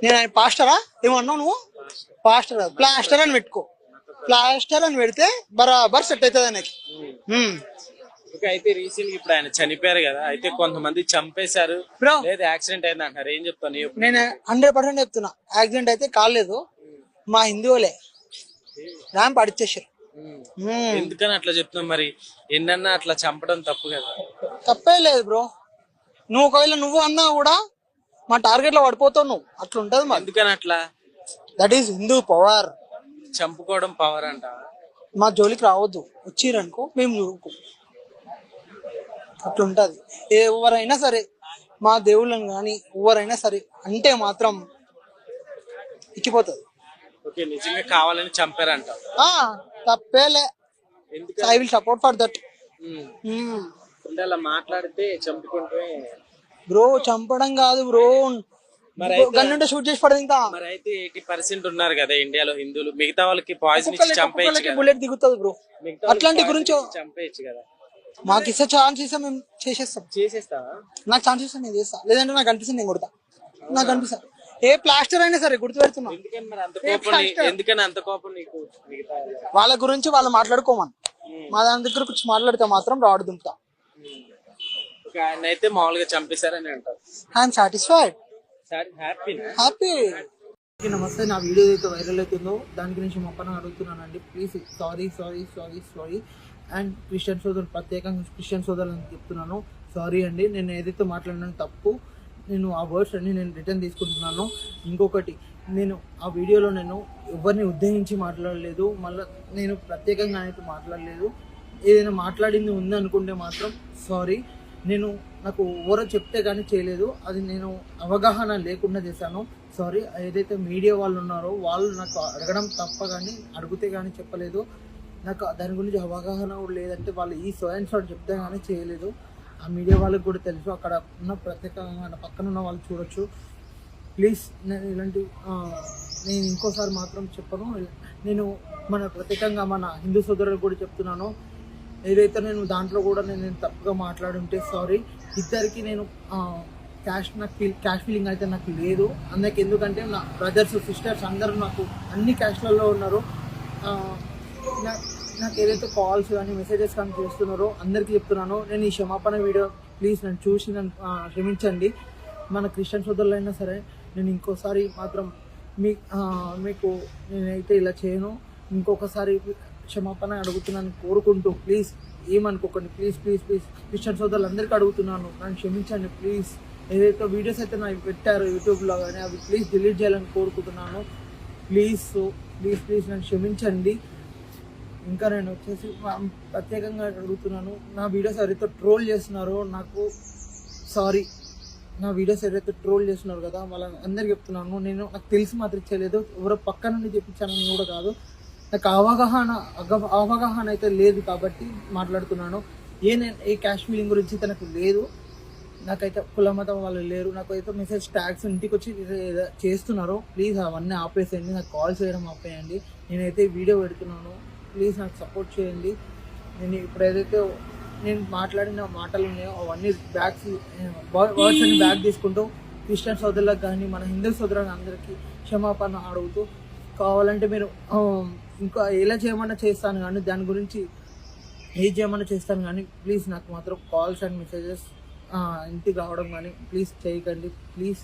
నేను ఆయన పాస్టరా ఏమన్నావు నువ్వు? పాస్టర్ కాదు, ప్లాస్టర్ అని పెట్టుకో. ప్లాస్టర్ అని పెడితే బరాబర్ సెట్ అవుతుంది ఆయనకి. అయితే రీసెంట్ ఇప్పుడు ఆయన చనిపోయారు కదా, అయితే కొంతమంది చంపేశారు లేదా యాక్సిడెంట్ అయింది అంటారు, ఏం చెప్తాను? నేను 100% చెప్తున్నా, యాక్సిడెంట్ అయితే కాలేదు, మా హిందువులే ర్యాంప్ అడిచేసారు. ఎందుకని అట్లా చెప్తున్నాం? మరి ఎన్నన్నా అట్లా చంపడం తప్పు కదా? తప్పే లేదు బ్రో, నువ్వు ఒకవేళ నువ్వు అన్నా కూడా మా టార్గెట్ లో పడిపోతావు నువ్వు, అట్లా ఉంటది. ఎందుకని అట్లా? That is Hindu power. చంపుకోవడం పవర్ అంట. మా జోలికి రావద్దు, వచ్చిరనుకో మేము చూడుకో, అట్లుంటది. ఎవరైనా సరే మా దేవుళ్ళని కానీ ఎవరైనా సరే అంటే మాత్రం ఎక్కిపోతుంది. ఓకే, నిజంగా కావాలని చంపారంట? తప్పేలే, I will support for that. అంటే అలా మాట్లాడితే చంపుకుంటే బ్రో, చంపడం కాదు బ్రో, గన్నుంటే షూట్ చేసి పడదు. ఇంకా మరి అయితే 80% ఉన్నారు కదా ఇండియాలో హిందువులు, మిగతా వాళ్ళకి పాయిజన్ ఇచ్చి చంపేయచ్చు, బుల్లెట్ దిగుతుంది బ్రో. అట్లాంటి గురించి చంపేయచ్చు కదా. మాకు ఇస్తే ఛాన్స్ ఇస్తే మేము చేసేస్తావా? నాకు ఛాన్స్ ఇస్తే నేను చేస్తా, లేదంటే నాకు అనిపిస్తుంది నేను కొడతా. నాకు అనిపిస్తా ఏ ప్లాస్టర్ అయినా సరే గుర్తు పెడుతున్నా. ఎందుకని అంత కోపం నీకు? వాళ్ళ గురించి వాళ్ళు మాట్లాడుకోమని, మా దాని దగ్గర కొంచెం మాట్లాడితే మాత్రం రాడు దుంపుతా. ఆయన అయితే మామూలుగా చంపేశారని అంటారు. I'm satisfied, happy. నమస్తే, నా వీడియో ఏదైతే వైరల్ అవుతుందో దాని గురించి మొప్పన అడుగుతున్నానండి. Please sorry. అండ్ క్రిస్టియన్ సోదరులు, ప్రత్యేకంగా క్రిస్టియన్ సోదరులు చెప్తున్నాను, సారీ అండి. నేను ఏదైతే మాట్లాడినా తప్పు, నేను ఆ వర్డ్స్ అన్ని నేను రిటర్న్ తీసుకుంటున్నాను. ఇంకొకటి, నేను ఆ వీడియోలో నేను ఎవరిని ఉద్దేశించి మాట్లాడలేదు, మళ్ళీ నేను ప్రత్యేకంగా అయితే మాట్లాడలేదు. ఏదైనా మాట్లాడింది ఉంది అనుకుంటే మాత్రం సారీ. నాకు ఎవరో చెప్తే కానీ చేయలేదు, అది నేను అవగాహన లేకుండా చేశాను, సారీ. ఏదైతే మీడియా వాళ్ళు ఉన్నారో వాళ్ళు నాకు అడగడం తప్ప కానీ అడిగితే కానీ చెప్పలేదు. నాకు దాని గురించి అవగాహన కూడా లేదంటే వాళ్ళు ఈ సోయన్స్ చెప్తే కానీ చేయలేదు. ఆ మీడియా వాళ్ళకి కూడా తెలుసు, అక్కడ ఉన్న ప్రత్యేకంగా పక్కన ఉన్న వాళ్ళు చూడొచ్చు. ప్లీజ్ నేను ఇంకోసారి మాత్రం చెప్పను. నేను ప్రత్యేకంగా మన హిందూ సోదరులకు కూడా చెప్తున్నాను, ఏదైతే నేను దాంట్లో కూడా నేను తప్పుగా మాట్లాడుంటే సారీ. ఇద్దరికి నేను క్యాష్ ఫీలింగ్ అయితే నాకు లేదు అందుకే, ఎందుకంటే నా బ్రదర్స్ సిస్టర్స్ అందరూ నాకు అన్ని క్యాష్లలో ఉన్నారు. నాకు ఏదైతే కాల్స్ కానీ మెసేజెస్ కానీ చేస్తున్నారో అందరికీ చెప్తున్నాను, నేను ఈ క్షమాపణ వీడియో ప్లీజ్ నన్ను చూసి నన్ను క్షమించండి. మన క్రిస్టియన్ సోదరులు అయినా సరే నేను ఇంకోసారి మాత్రం మీకు నేనైతే ఇలా చేయను. ఇంకొకసారి క్షమాపణ అడుగుతున్నాను కోరుకుంటూ, ప్లీజ్ ఏమనుకోకండి, ప్లీజ్ క్రిస్టియన్ సోదరులు అందరికీ అడుగుతున్నాను, నన్ను క్షమించండి ప్లీజ్. ఏదైతే వీడియోస్ అయితే నాకు పెట్టారో యూట్యూబ్లో కానీ అవి ప్లీజ్ డిలీట్ చేయాలని కోరుకుంటున్నాను. ప్లీజ్ నన్ను క్షమించండి. ఇంకా నేను వచ్చేసి ప్రత్యేకంగా అడుగుతున్నాను, నా వీడియోస్ ఎవరైతే ట్రోల్ చేస్తున్నారో నాకు సారీ. నా వీడియోస్ ఎవరైతే ట్రోల్ చేస్తున్నారు కదా వాళ్ళని అందరికీ చెప్తున్నాను, నాకు తెలిసి మాత్రం చేయలేదు, ఎవరో పక్క నుండి చెప్పించానని కూడా కాదు. నాకు అవగాహన అయితే లేదు కాబట్టి మాట్లాడుతున్నాను. ఏ క్యాష్ ఫీలింగ్ గురించి తనకు లేదు, నాకైతే కుల మతం వాళ్ళు లేరు. నాకైతే మెసేజ్ ట్యాగ్స్ ఇంటికి వచ్చి చేస్తున్నారు, ప్లీజ్ అవన్నీ ఆపేసేయండి, నాకు కాల్ చేయడం ఆపేయండి. నేనైతే వీడియో పెడుతున్నాను, ప్లీజ్ నాకు సపోర్ట్ చేయండి. నేను ఇప్పుడు ఏదైతే నేను మాట్లాడిన మాటలు ఉన్నాయో అవన్నీ వర్డ్స్ అన్ని బ్యాక్ తీసుకుంటూ క్రిస్టియన్ సోదరులకు కానీ మన హిందూ సోదరులకు అందరికీ క్షమాపణ అడుగుతూ, కావాలంటే మీరు ఇంకా ఎలా చేయమన్నా చేస్తాను కానీ దాని గురించి ఏది చేయమన్నా చేస్తాను కానీ ప్లీజ్ నాకు మాత్రం కాల్స్ అండ్ మెసేజెస్ ఇంటికి రావడం కానీ ప్లీజ్ చేయకండి, ప్లీజ్.